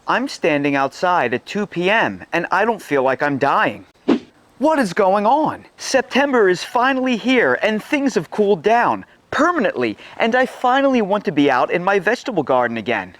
I'm standing outside at 2 p.m. and I don't feel like I'm dying. What is going on? September is finally here and things have cooled down permanently, and I finally want to be out in my vegetable garden again.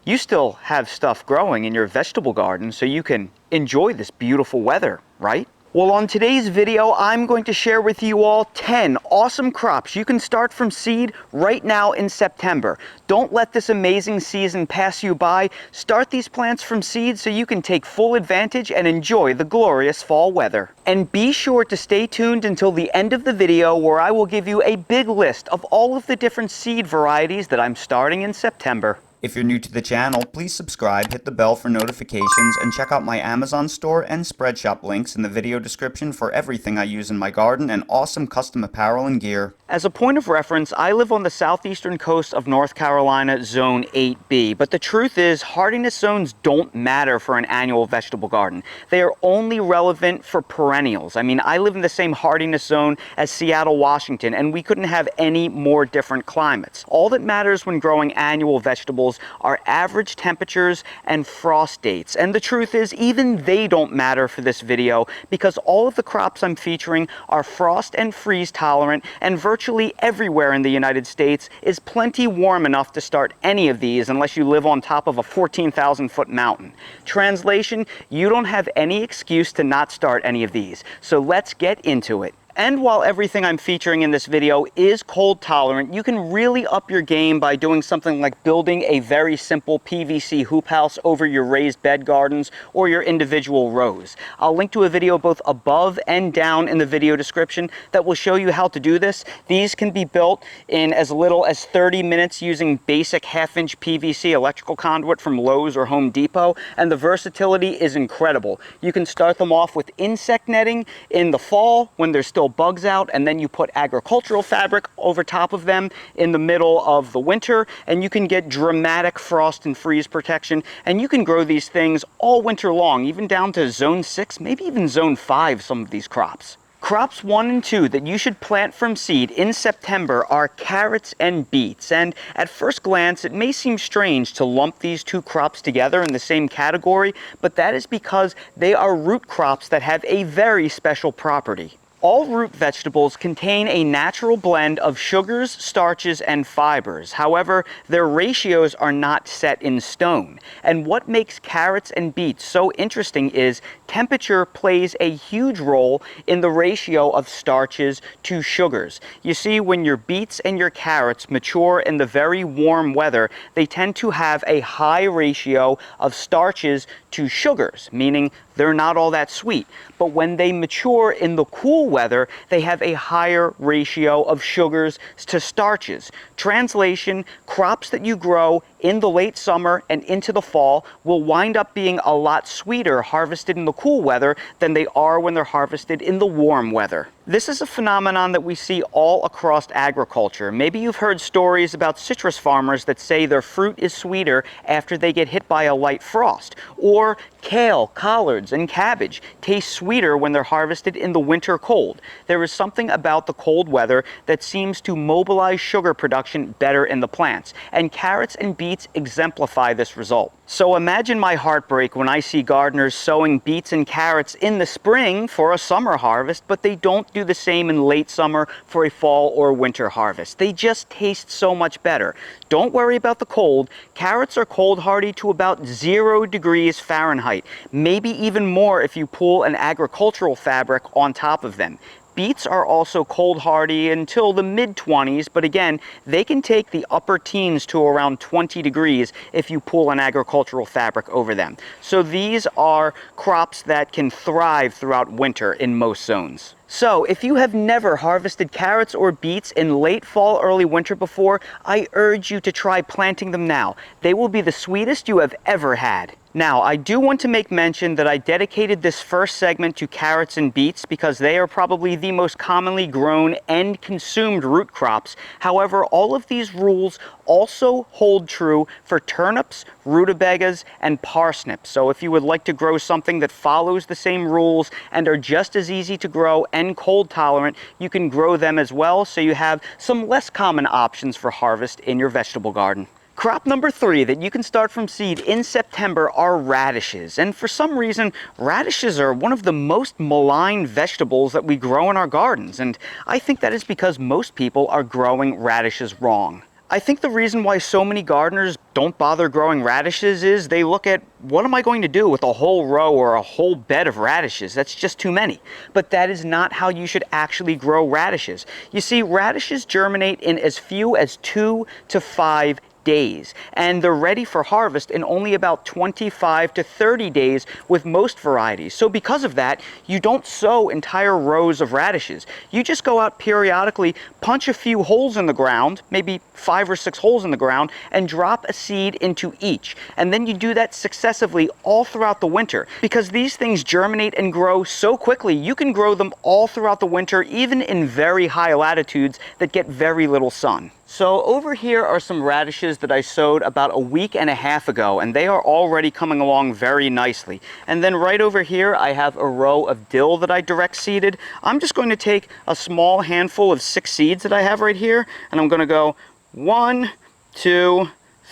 You still have stuff growing in your vegetable garden so you can enjoy this beautiful weather, right? Well, on today's video, I'm going to share with you all 10 awesome crops you can start from seed right now in September. Don't let this amazing season pass you by. Start these plants from seed so you can take full advantage and enjoy the glorious fall weather. And be sure to stay tuned until the end of the video, where I will give you a big list of all of the different seed varieties that I'm starting in September. If you're new to the channel, please subscribe, hit the bell for notifications, and check out my Amazon store and Spreadshop links in the video description for everything I use in my garden and awesome custom apparel and gear. As a point of reference, I live on the southeastern coast of North Carolina, Zone 8B, but the truth is hardiness zones don't matter for an annual vegetable garden. They are only relevant for perennials. I mean, I live in the same hardiness zone as Seattle, Washington, and we couldn't have any more different climates. All that matters when growing annual vegetables are average temperatures and frost dates. And the truth is, even they don't matter for this video, because all of the crops I'm featuring are frost and freeze tolerant, and virtually everywhere in the United States is plenty warm enough to start any of these unless you live on top of a 14,000-foot mountain. Translation, you don't have any excuse to not start any of these. So let's get into it. And while everything I'm featuring in this video is cold tolerant, you can really up your game by doing something like building a very simple PVC hoop house over your raised bed gardens or your individual rows. I'll link to a video both above and down in the video description that will show you how to do this. These can be built in as little as 30 minutes using basic 1/2-inch PVC electrical conduit from Lowe's or Home Depot, and the versatility is incredible. You can start them off with insect netting in the fall when there's still bugs out, and then you put agricultural fabric over top of them in the middle of the winter, and you can get dramatic frost and freeze protection, and you can grow these things all winter long, even down to zone 6, maybe even zone 5, some of these crops. Crops 1 and 2 that you should plant from seed in September are carrots and beets, and at first glance it may seem strange to lump these two crops together in the same category, but that is because they are root crops that have a very special property. All root vegetables contain a natural blend of sugars, starches, and fibers. However, their ratios are not set in stone. And what makes carrots and beets so interesting is temperature plays a huge role in the ratio of starches to sugars. You see, when your beets and your carrots mature in the very warm weather, they tend to have a high ratio of starches to sugars, meaning they're not all that sweet. But when they mature in the cool weather, they have a higher ratio of sugars to starches. Translation, crops that you grow in the late summer and into the fall will wind up being a lot sweeter harvested in the cool weather than they are when they're harvested in the warm weather. This is a phenomenon that we see all across agriculture. Maybe you've heard stories about citrus farmers that say their fruit is sweeter after they get hit by a light frost. Or kale, collards, and cabbage taste sweeter when they're harvested in the winter cold. There is something about the cold weather that seems to mobilize sugar production better in the plants, and carrots and beets exemplify this result. So imagine my heartbreak when I see gardeners sowing beets and carrots in the spring for a summer harvest, but they don't do the same in late summer for a fall or winter harvest. They just taste so much better. Don't worry about the cold. Carrots are cold hardy to about 0 degrees Fahrenheit, maybe even more if you pull an agricultural fabric on top of them. Beets are also cold hardy until the mid-20s, but again, they can take the upper teens to around 20 degrees if you pull an agricultural fabric over them. So these are crops that can thrive throughout winter in most zones. So if you have never harvested carrots or beets in late fall, early winter before, I urge you to try planting them now. They will be the sweetest you have ever had. Now, I do want to make mention that I dedicated this first segment to carrots and beets because they are probably the most commonly grown and consumed root crops. However, all of these rules also hold true for turnips, rutabagas, and parsnips. So if you would like to grow something that follows the same rules and are just as easy to grow and cold tolerant, you can grow them as well, so you have some less common options for harvest in your vegetable garden. Crop number 3 that you can start from seed in September are radishes. And for some reason, radishes are one of the most maligned vegetables that we grow in our gardens. And I think that is because most people are growing radishes wrong. I think the reason why so many gardeners don't bother growing radishes is they look at, what am I going to do with a whole row or a whole bed of radishes? That's just too many. But that is not how you should actually grow radishes. You see, radishes germinate in as few as 2 to 5 days, and they're ready for harvest in only about 25 to 30 days with most varieties. So because of that, you don't sow entire rows of radishes. You just go out periodically, punch a few holes in the ground, maybe 5 or 6 holes in the ground, and drop a seed into each. And then you do that successively all throughout the winter. Because these things germinate and grow so quickly, you can grow them all throughout the winter, even in very high latitudes that get very little sun. So over here are some radishes that I sowed about a week and a half ago, and they are already coming along very nicely. And then right over here I have a row of dill that I direct seeded. I'm just going to take a small handful of 6 seeds that I have right here, and I'm going to go 1, 2,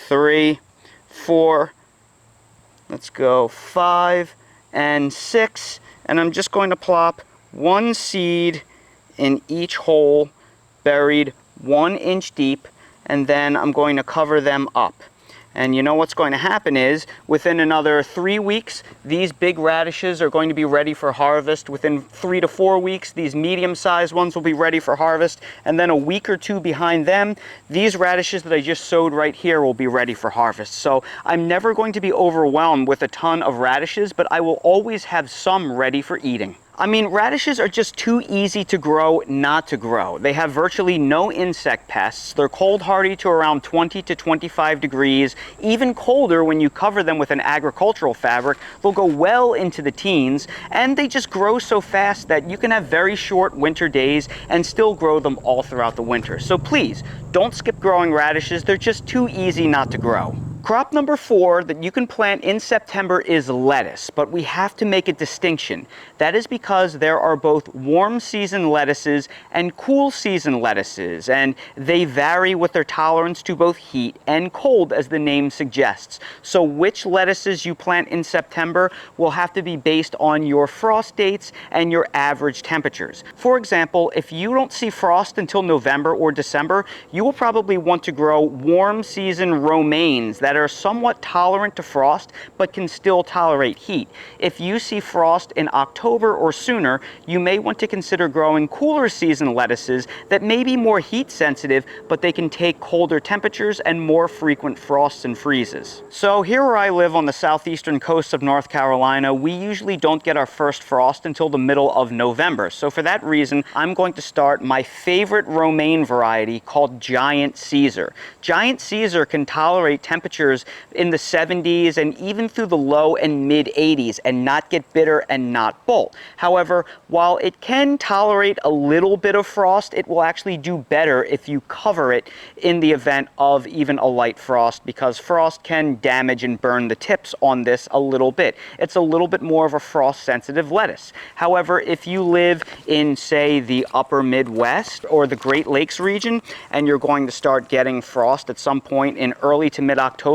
3, 4, let's go 5 and 6, and I'm just going to plop 1 seed in each hole, buried 1 inch deep, and then I'm going to cover them up. And you know what's going to happen is, within another 3 weeks, these big radishes are going to be ready for harvest. Within 3 to 4 weeks, these medium-sized ones will be ready for harvest. And then a week or 2 behind them, these radishes that I just sowed right here will be ready for harvest. So I'm never going to be overwhelmed with a ton of radishes, but I will always have some ready for eating. I mean, radishes are just too easy to grow not to grow. They have virtually no insect pests. They're cold hardy to around 20 to 25 degrees. Even colder when you cover them with an agricultural fabric. They'll go well into the teens, and they just grow so fast that you can have very short winter days and still grow them all throughout the winter. So please, don't skip growing radishes. They're just too easy not to grow. Crop number 4 that you can plant in September is lettuce, but we have to make a distinction. That is because there are both warm season lettuces and cool season lettuces, and they vary with their tolerance to both heat and cold, as the name suggests. So which lettuces you plant in September will have to be based on your frost dates and your average temperatures. For example, if you don't see frost until November or December, you will probably want to grow warm season romaines that are somewhat tolerant to frost but can still tolerate heat. If you see frost in October or sooner, you may want to consider growing cooler season lettuces that may be more heat sensitive, but they can take colder temperatures and more frequent frosts and freezes. So here where I live on the southeastern coast of North Carolina, we usually don't get our first frost until the middle of November. So for that reason, I'm going to start my favorite romaine variety called Giant Caesar. Giant Caesar can tolerate temperatures in the 70s and even through the low and mid 80s and not get bitter and not bolt. However, while it can tolerate a little bit of frost, it will actually do better if you cover it in the event of even a light frost, because frost can damage and burn the tips on this a little bit. It's a little bit more of a frost sensitive lettuce. However, if you live in, say, the upper Midwest or the Great Lakes region, and you're going to start getting frost at some point in early to mid-October,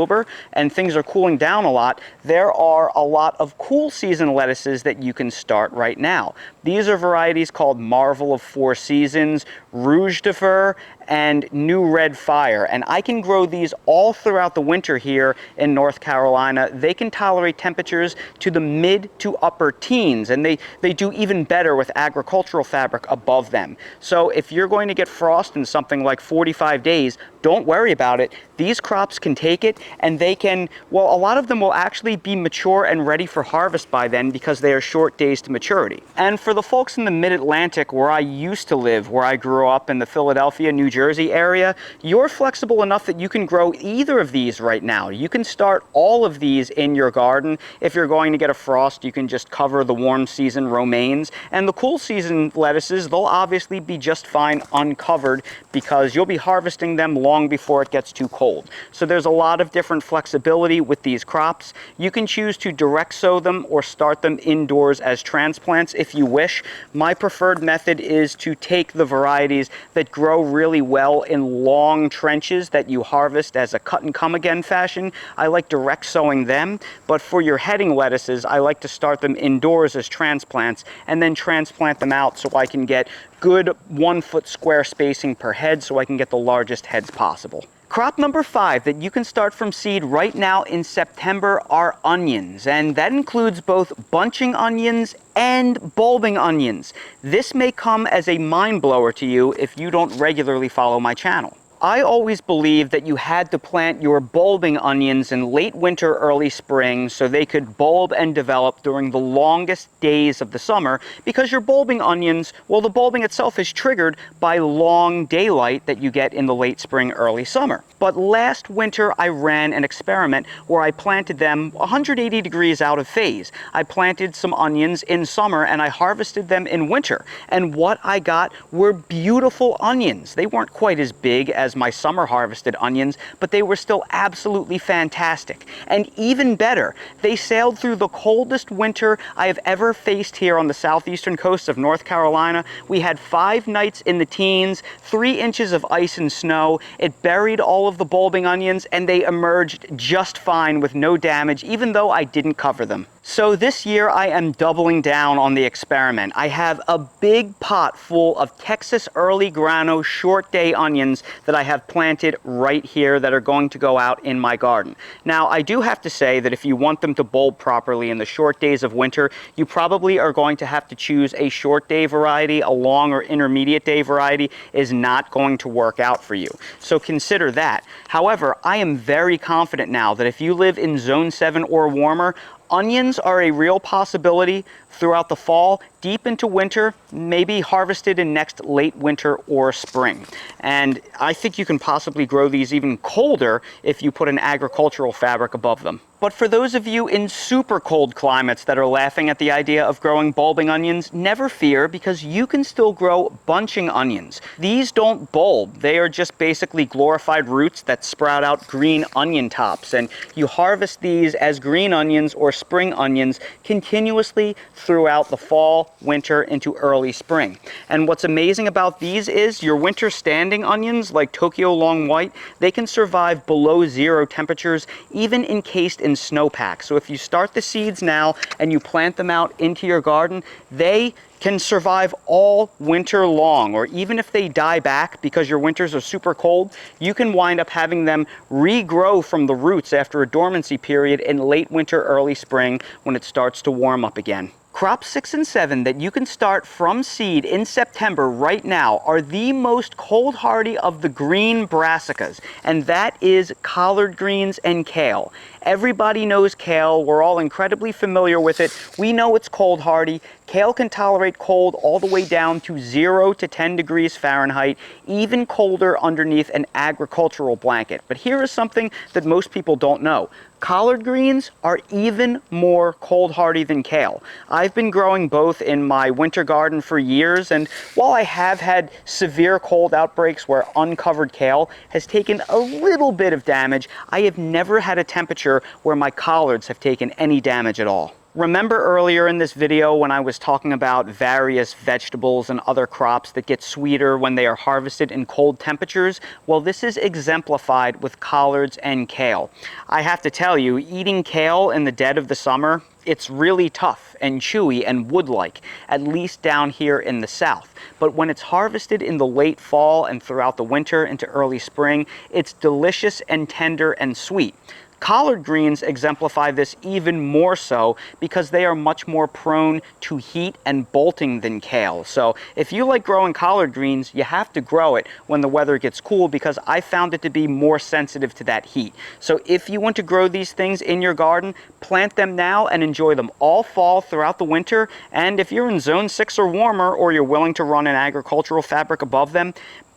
and things are cooling down a lot, there are a lot of cool season lettuces that you can start right now. These are varieties called Marvel of Four Seasons, Rouge de Fer, and New Red Fire, and I can grow these all throughout the winter here in North Carolina. They can tolerate temperatures to the mid to upper teens, and they do even better with agricultural fabric above them. So if you're going to get frost in something like 45 days, don't worry about it. These crops can take it, and they can, well, a lot of them will actually be mature and ready for harvest by then because they are short days to maturity. And for the folks in the mid-Atlantic where I used to live, where I grew up in the Philadelphia, New Jersey area, you're flexible enough that you can grow either of these right now. You can start all of these in your garden. If you're going to get a frost, you can just cover the warm season romaines, and the cool season lettuces, they'll obviously be just fine uncovered because you'll be harvesting them long before it gets too cold. So there's a lot of of different flexibility with these crops. You can choose to direct sow them or start them indoors as transplants if you wish. My preferred method is to take the varieties that grow really well in long trenches that you harvest as a cut and come again fashion. I like direct sowing them, but for your heading lettuces, I like to start them indoors as transplants and then transplant them out so I can get good 1 foot square spacing per head so I can get the largest heads possible. Crop number 5 that you can start from seed right now in September are onions, and that includes both bunching onions and bulbing onions. This may come as a mind blower to you if you don't regularly follow my channel. I always believed that you had to plant your bulbing onions in late winter, early spring, so they could bulb and develop during the longest days of the summer, because your bulbing onions, well, the bulbing itself is triggered by long daylight that you get in the late spring, early summer. But last winter, I ran an experiment where I planted them 180 degrees out of phase. I planted some onions in summer and I harvested them in winter. And what I got were beautiful onions. They weren't quite as big as my summer harvested onions, but they were still absolutely fantastic. And even better, they sailed through the coldest winter I have ever faced here on the southeastern coast of North Carolina. We had 5 nights in the teens, 3 inches of ice and snow. It buried all of the bulbing onions and they emerged just fine with no damage, even though I didn't cover them. So this year I am doubling down on the experiment. I have a big pot full of Texas early grano short day onions that I have planted right here that are going to go out in my garden. Now, I do have to say that if you want them to bulb properly in the short days of winter, you probably are going to have to choose a short day variety. A long or intermediate day variety is not going to work out for you. So consider that. However, I am very confident now that if you live in zone 7 or warmer, onions are a real possibility throughout the fall, deep into winter, maybe harvested in next late winter or spring. And I think you can possibly grow these even colder if you put an agricultural fabric above them. But for those of you in super cold climates that are laughing at the idea of growing bulbing onions, never fear, because you can still grow bunching onions. These don't bulb. They are just basically glorified roots that sprout out green onion tops. And you harvest these as green onions or spring onions continuously throughout the fall, winter, into early spring. And what's amazing about these is your winter standing onions, like Tokyo Long White, they can survive below 0 temperatures, even encased in snowpack. So if you start the seeds now and you plant them out into your garden, they can survive all winter long. Or even if they die back because your winters are super cold, you can wind up having them regrow from the roots after a dormancy period in late winter, early spring when it starts to warm up again. Crops 6 and 7 that you can start from seed in September right now are the most cold hardy of the green brassicas, and that is collard greens and kale. Everybody knows kale. We're all incredibly familiar with it. We know it's cold hardy. Kale can tolerate cold all the way down to 0 to 10 degrees Fahrenheit, even colder underneath an agricultural blanket. But here is something that most people don't know. Collard greens are even more cold hardy than kale. I've been growing both in my winter garden for years, and while I have had severe cold outbreaks where uncovered kale has taken a little bit of damage, I have never had a temperature where my collards have taken any damage at all. Remember earlier in this video when I was talking about various vegetables and other crops that get sweeter when they are harvested in cold temperatures? Well, this is exemplified with collards and kale. I have to tell you, eating kale in the dead of the summer, it's really tough and chewy and wood-like, at least down here in the south. But when it's harvested in the late fall and throughout the winter into early spring, it's delicious and tender and sweet. Collard greens exemplify this even more so because they are much more prone to heat and bolting than kale. So if you like growing collard greens, you have to grow it when the weather gets cool, because I found it to be more sensitive to that heat. So if you want to grow these things in your garden, plant them now and enjoy them all fall throughout the winter. And if you're in zone 6 or warmer, or you're willing to run an agricultural fabric above them,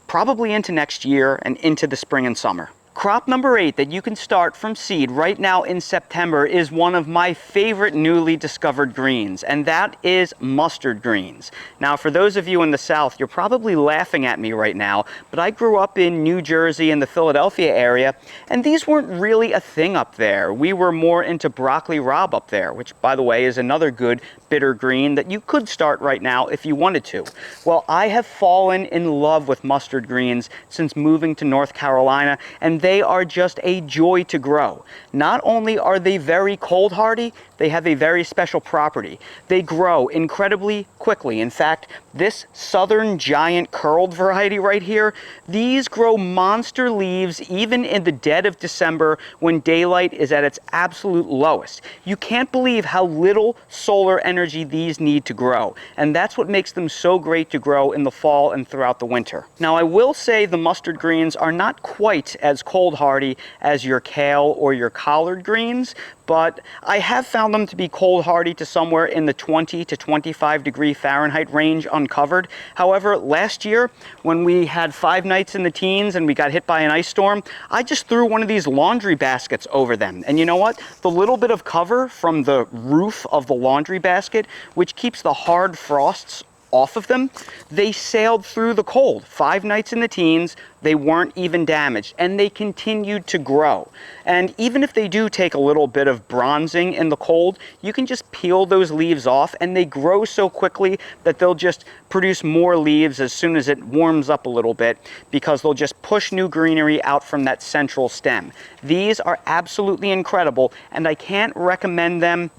probably into next year and into the spring and summer. Crop number 8 that you can start from seed right now in September is one of my favorite newly discovered greens, and that is mustard greens. Now, for those of you in the South, you're probably laughing at me right now, but I grew up in New Jersey and the Philadelphia area, and these weren't really a thing up there. We were more into broccoli rabe up there, which, by the way, is another good bitter green that you could start right now if you wanted to. Well, I have fallen in love with mustard greens since moving to North Carolina, and they are just a joy to grow. Not only are they very cold hardy, they have a very special property. They grow incredibly quickly. In fact, this southern giant curled variety right here, these grow monster leaves even in the dead of December when daylight is at its absolute lowest. You can't believe how little solar energy these need to grow, and that's what makes them so great to grow in the fall and throughout the winter. Now, I will say the mustard greens are not quite as cold hardy as your kale or your collard greens, but I have found them to be cold hardy to somewhere in the 20 to 25 degree Fahrenheit range uncovered. However, last year when we had 5 nights in the teens and we got hit by an ice storm, I just threw one of these laundry baskets over them. And you know what? The little bit of cover from the roof of the laundry basket, which keeps the hard frosts off of them, they sailed through the cold. 5 nights in the teens, they weren't even damaged, and they continued to grow. And even if they do take a little bit of bronzing in the cold, you can just peel those leaves off, and they grow so quickly that they'll just produce more leaves as soon as it warms up a little bit, because they'll just push new greenery out from that central stem. These are absolutely incredible, and I can't recommend them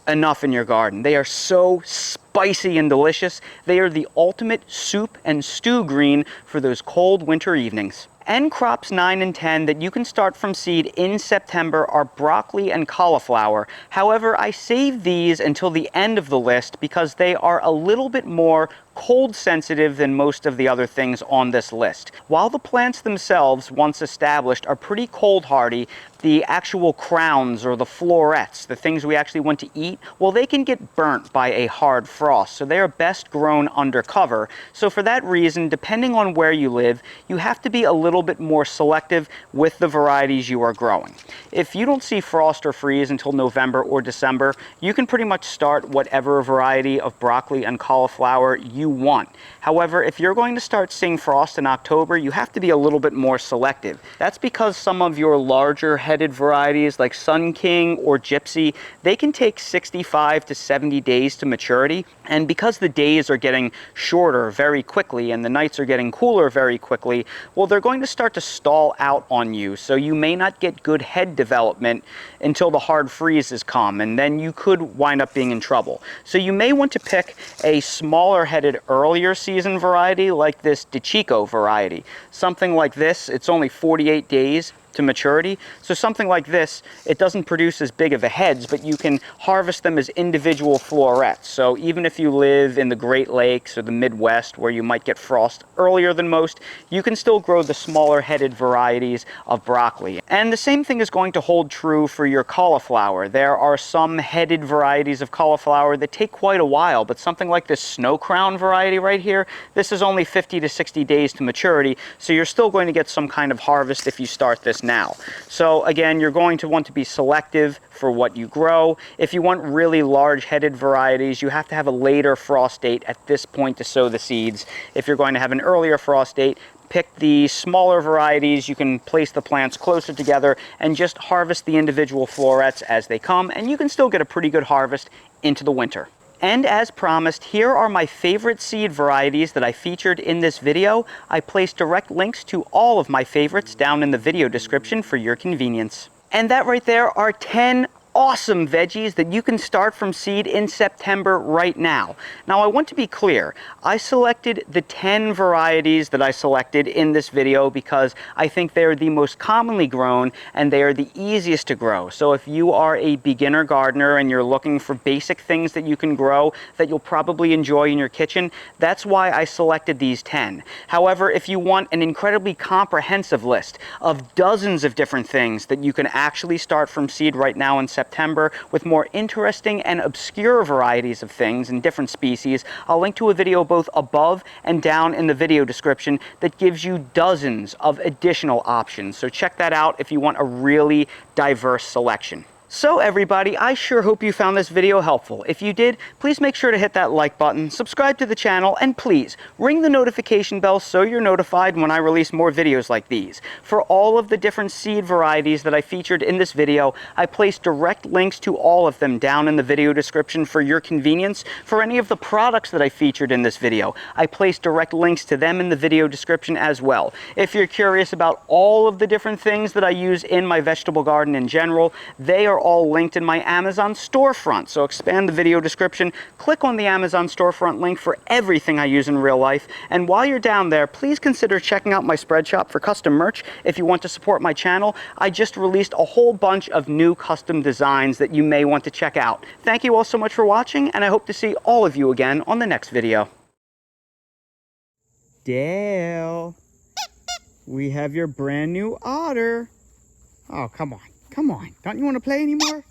enough in your garden. They are so spicy and delicious. They are the ultimate soup and stew green for those cold winter evenings. And crops 9 and 10 that you can start from seed in September are broccoli and cauliflower. However, I saved these until the end of the list because they are a little bit more cold sensitive than most of the other things on this list. While the plants themselves, once established, are pretty cold hardy, the actual crowns or the florets, the things we actually want to eat, well, they can get burnt by a hard frost, so they are best grown under cover. So for that reason, depending on where you live, you have to be a little bit more selective with the varieties you are growing. If you don't see frost or freeze until November or December, you can pretty much start whatever variety of broccoli and cauliflower you want. However, if you're going to start seeing frost in October, you have to be a little bit more selective. That's because some of your larger headed varieties like Sun King or Gypsy, they can take 65 to 70 days to maturity. And because the days are getting shorter very quickly and the nights are getting cooler very quickly, well, they're going to start to stall out on you. So you may not get good head development until the hard freezes come, and then you could wind up being in trouble. So you may want to pick a smaller headed earlier season variety like this DeChico variety. Something like this, it's only 48 days to maturity. So something like this, it doesn't produce as big of a heads, but you can harvest them as individual florets. So even if you live in the Great Lakes or the Midwest where you might get frost earlier than most, you can still grow the smaller headed varieties of broccoli. And the same thing is going to hold true for your cauliflower. There are some headed varieties of cauliflower that take quite a while, but something like this snow crown variety right here, this is only 50 to 60 days to maturity, so you're still going to get some kind of harvest if you start this now. So again, you're going to want to be selective for what you grow. If you want really large headed varieties, you have to have a later frost date at this point to sow the seeds. If you're going to have an earlier frost date, pick the smaller varieties. You can place the plants closer together and just harvest the individual florets as they come, and you can still get a pretty good harvest into the winter. And as promised, here are my favorite seed varieties that I featured in this video. I placed direct links to all of my favorites down in the video description for your convenience. And that right there are 10 awesome veggies that you can start from seed in September right now. Now, I want to be clear. I selected the 10 varieties that I selected in this video because I think they're the most commonly grown and they are the easiest to grow. So if you are a beginner gardener and you're looking for basic things that you can grow that you'll probably enjoy in your kitchen, that's why I selected these 10. However, if you want an incredibly comprehensive list of dozens of different things that you can actually start from seed right now in September, September with more interesting and obscure varieties of things and different species. I'll link to a video both above and down in the video description that gives you dozens of additional options. So check that out if you want a really diverse selection. So everybody, I sure hope you found this video helpful. If you did, please make sure to hit that like button, subscribe to the channel, and please ring the notification bell so you're notified when I release more videos like these. For all of the different seed varieties that I featured in this video, I placed direct links to all of them down in the video description for your convenience. For any of the products that I featured in this video, I placed direct links to them in the video description as well. If you're curious about all of the different things that I use in my vegetable garden in general, they are all linked in my Amazon storefront. So expand the video description, click on the Amazon storefront link for everything I use in real life. And while you're down there, please consider checking out my spread shop for custom merch if you want to support my channel. I just released a whole bunch of new custom designs that you may want to check out. Thank you all so much for watching, and I hope to see all of you again on the next video. Dale, we have your brand new otter. Oh, come on. Come on, don't you want to play anymore?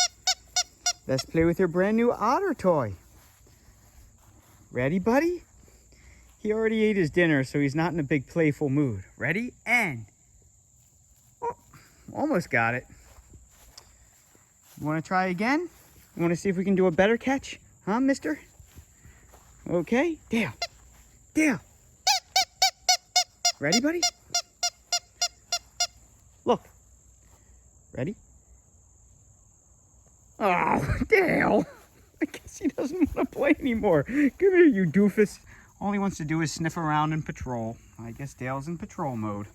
Let's play with your brand new otter toy. Ready, buddy? He already ate his dinner, so he's not in a big playful mood. Ready? And... oh, almost got it. You want to try again? You want to see if we can do a better catch? Huh, mister? Okay, Dale. Dale. Ready, buddy? Look. Ready? Oh, Dale. I guess he doesn't want to play anymore. Come here, you doofus. All he wants to do is sniff around and patrol. I guess Dale's in patrol mode.